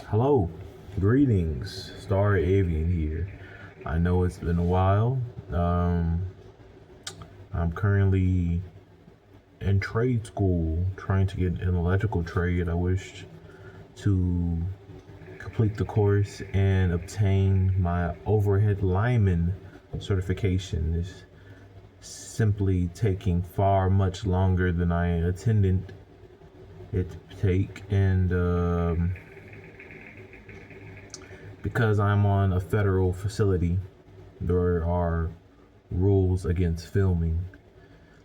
Hello, greetings, Star Avian here. I know it's been a while. I'm currently in trade school trying to get an electrical trade. I wish to complete the course and obtain my overhead lineman certification. It's simply taking far much longer than I intended it to take, and because I'm on a federal facility, there are rules against filming.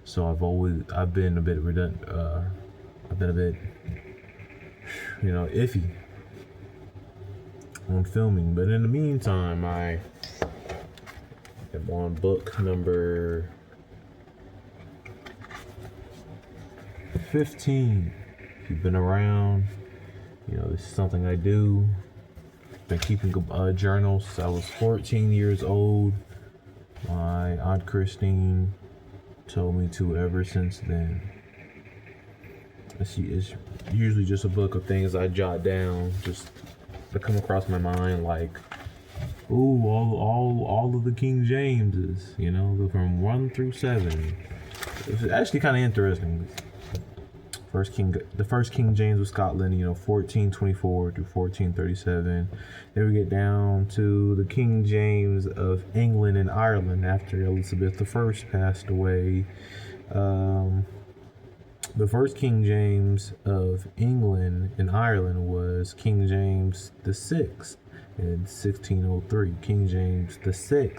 So I've been a bit redundant. I've been a bit, iffy on filming. But in the meantime, I am on book number 15. If you've been around, this is something I do. Been keeping journals since I was 14 years old. My Aunt Christine told me to ever since then. It's usually just a book of things I jot down, just to come across my mind, like, ooh, all of the King Jameses, from 1 through 7. It's actually kind of interesting. The first King James of Scotland, 1424 to 1437. Then we get down to the King James of England and Ireland after Elizabeth I passed away. The first King James of England and Ireland was King James VI in 1603. King James VI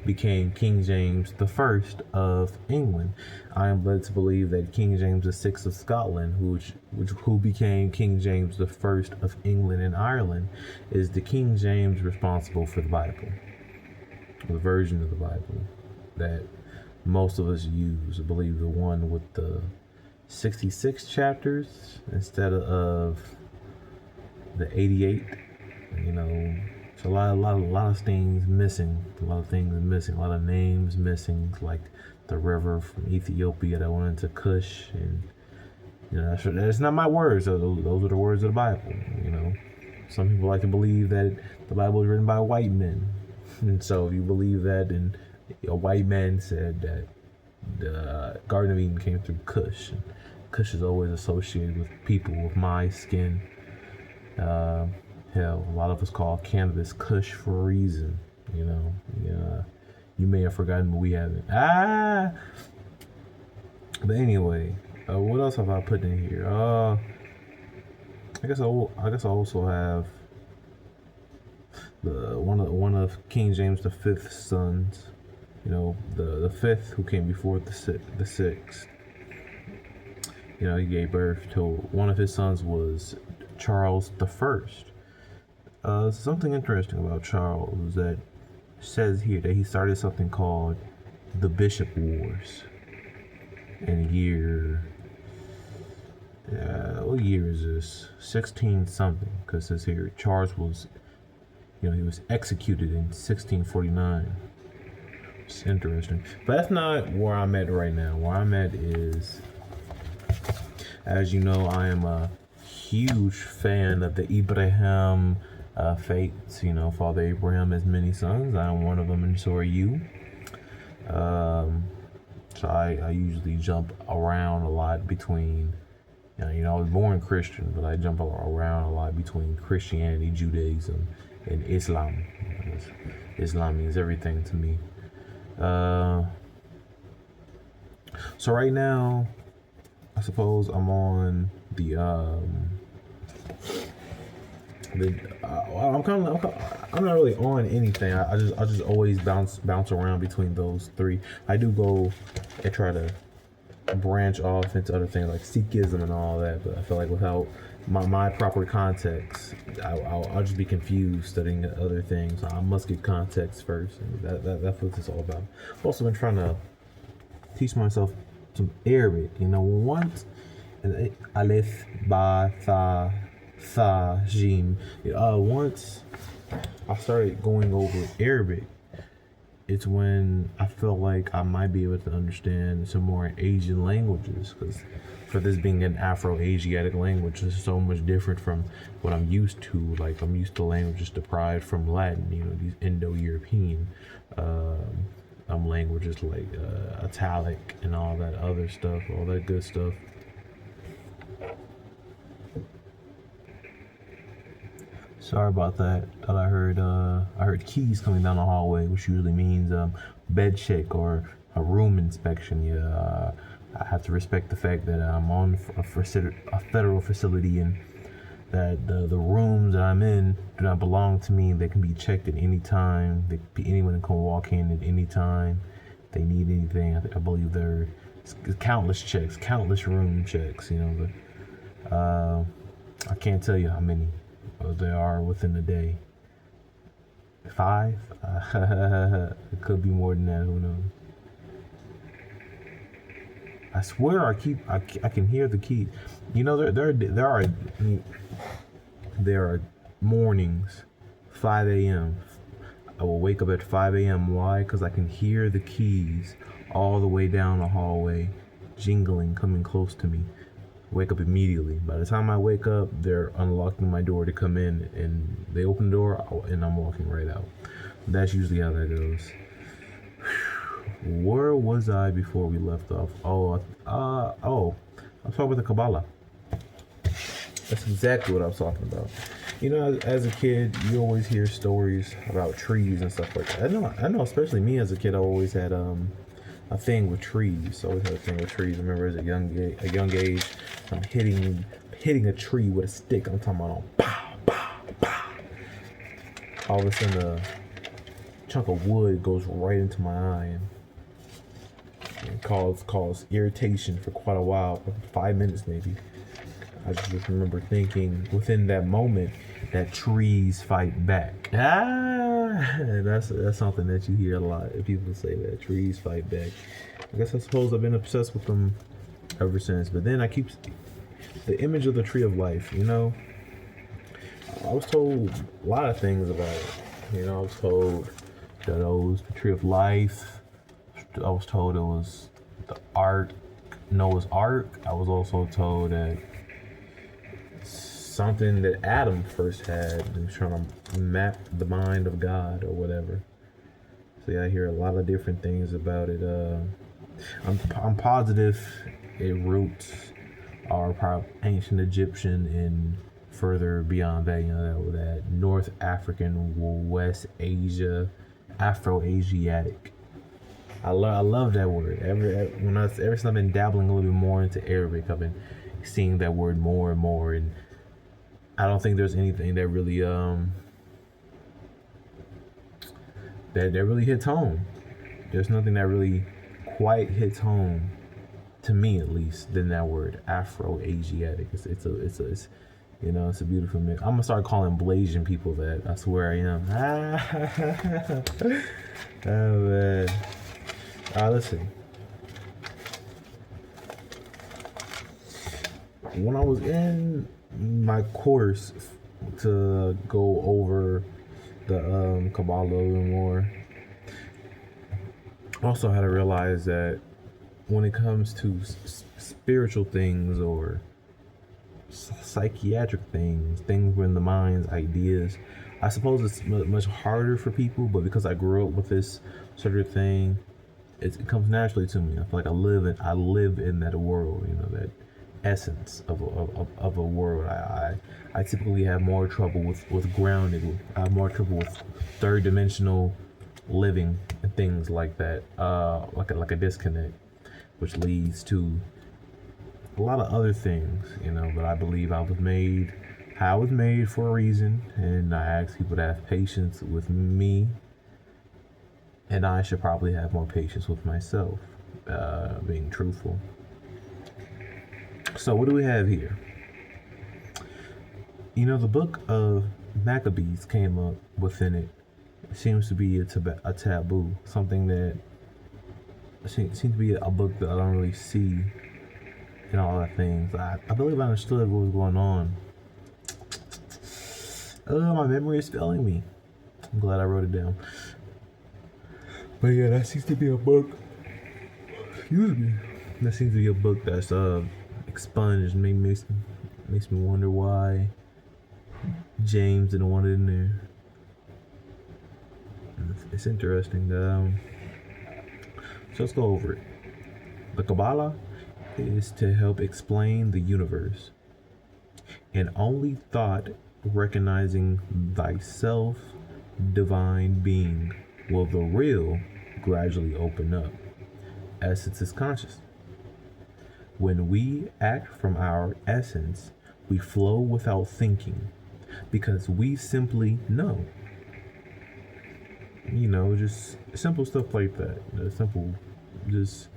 became King James I of England. I am led to believe that King James VI of Scotland, who became King James I of England and Ireland, is the King James responsible for the Bible, the version of the Bible that most of us use. I believe the one with the 66 chapters instead of the 88. It's a lot of things missing. A lot of things missing. A lot of names missing, like the river from Ethiopia that went into Cush, and that's not my words. Those are the words of the Bible. Some people like to believe that the Bible is written by white men, and so if you believe that, and a white man said that the Garden of Eden came through Cush. And Cush is always associated with people with my skin. Hell, a lot of us call cannabis Kush for a reason. You may have forgotten, but we haven't. But anyway, what else have I put in here? I guess I also have the one of King James V's sons. The fifth who came before the sixth. He gave birth to one of his sons was Charles the First. Something interesting about Charles that says here that he started something called the Bishop Wars in year. What year is this? 16 something. Because it says here Charles was, he was executed in 1649. It's interesting, but that's not where I'm at right now. Where I'm at is, as you know, I am a huge fan of the Abraham faiths. Father Abraham has many sons. I am one of them, and so are you. So I usually jump around a lot between, I was born Christian, but I jump around a lot between Christianity, Judaism, and Islam. Islam means everything to me. So right now, I suppose I'm on I'm not really on anything. I just always bounce around between those three. I do go and try to branch off into other things like Sikhism and all that, but I feel like without my proper context, I'll just be confused studying other things. I must get context first, and that's what it's all about. I've also been trying to teach myself some Arabic. Once Alif, Ba, Tha, Jim. Once I started going over Arabic, it's when I felt like I might be able to understand some more Asian languages, because for this being an Afro-Asiatic language, this is so much different from what I'm used to. Like, I'm used to languages derived from Latin, these Indo-European languages like Italic and all that other stuff, all that good stuff. Sorry about that. Thought I heard keys coming down the hallway, which usually means bed check or a room inspection. Yeah, I have to respect the fact that I'm on a federal facility and that the rooms that I'm in do not belong to me. They can be checked at any time. Anyone can walk in at any time. If they need anything, I believe there are countless checks, countless room checks. I can't tell you how many there are within a day. 5? It could be more than that. Who knows? I swear I can hear the key. There are mornings, 5 a.m. I will wake up at 5 a.m. Why? Because I can hear the keys all the way down the hallway, jingling, coming close to me. Wake up immediately. By the time I wake up, they're unlocking my door to come in, and they open the door, and I'm walking right out. That's usually how that goes. Where was I before we left off? I was talking about the Kabbalah. That's exactly what I was talking about. As a kid, you always hear stories about trees and stuff like that. I know, especially me as a kid, I always had a thing with trees. Always had a thing with trees. I remember as a young age, I'm hitting a tree with a stick. I'm talking about pow, pow, pow. All of a sudden, a chunk of wood goes right into my eye and cause irritation for quite a while, for 5 minutes maybe. I just remember thinking within that moment that trees fight back. That's something that you hear a lot. People say that trees fight back. I suppose I've been obsessed with them ever since. But then I keep the image of the tree of life. I was told a lot of things about it. I was told that it was the tree of life. I was told it was the ark, Noah's Ark. I was also told that something that Adam first had. He was trying to map the mind of God or whatever. So yeah, I hear a lot of different things about it. I'm positive it roots are probably ancient Egyptian and further beyond that. That North African, West Asia, Afro-Asiatic. I love that word. Ever since I've been dabbling a little bit more into Arabic, I've been seeing that word more and more, and I don't think there's anything that really that really hits home. There's nothing that really quite hits home, to me at least, than that word Afro-Asiatic. It's a beautiful mix. I'm gonna start calling Blasian people that. I swear I am. Oh man. Listen. When I was in my course to go over the Kabbalah a little more, also had to realize that when it comes to spiritual things or psychiatric things in the mind's ideas, I suppose it's much harder for people, but because I grew up with this sort of thing, it comes naturally to me. I feel like I live in that world, that essence of a world. I typically have more trouble with grounding. I have more trouble with third dimensional living and things like that, like a disconnect, which leads to a lot of other things, but I believe I was made for a reason, and I ask people to have patience with me, and I should probably have more patience with myself, being truthful. So what do we have here? The book of Maccabees came up within it. It seems to be a taboo, something that seems to be a book that I don't really see in all that things. I believe I understood what was going on. My memory is failing me. I'm glad I wrote it down. But yeah, that seems to be a book. Excuse me. That seems to be a book that's expunged. Makes me wonder why James didn't want it in there. It's interesting. So let's go over it. The Kabbalah is to help explain the universe, and only thought recognizing thyself, divine being, will the real gradually open up. Essence is conscious. When we act from our essence, we flow without thinking, because we simply know. Just simple stuff like that. Just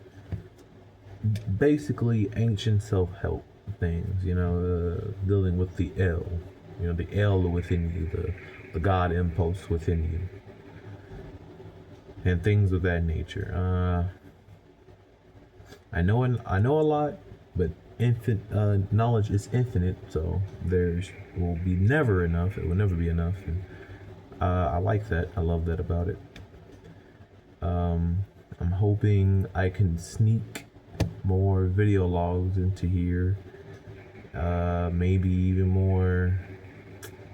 basically ancient self-help things. Dealing with the L. The L within you, the God impulse within you, and things of that nature. I know a lot, but knowledge is infinite, so there will be never enough. It will never be enough, and I like that. I love that about it. I'm hoping I can sneak more video logs into here. Maybe even more.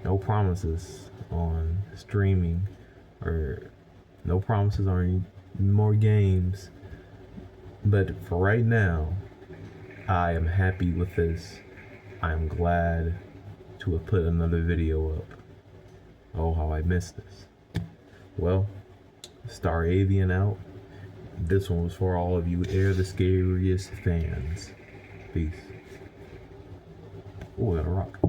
No promises on streaming, or no promises on any more games. But for right now, I am happy with this. I'm glad to have put another video up. Oh, how I missed this. Well, Star Avian out. This one was for all of you Air the Scariest fans. Peace. Oh, I got a rock.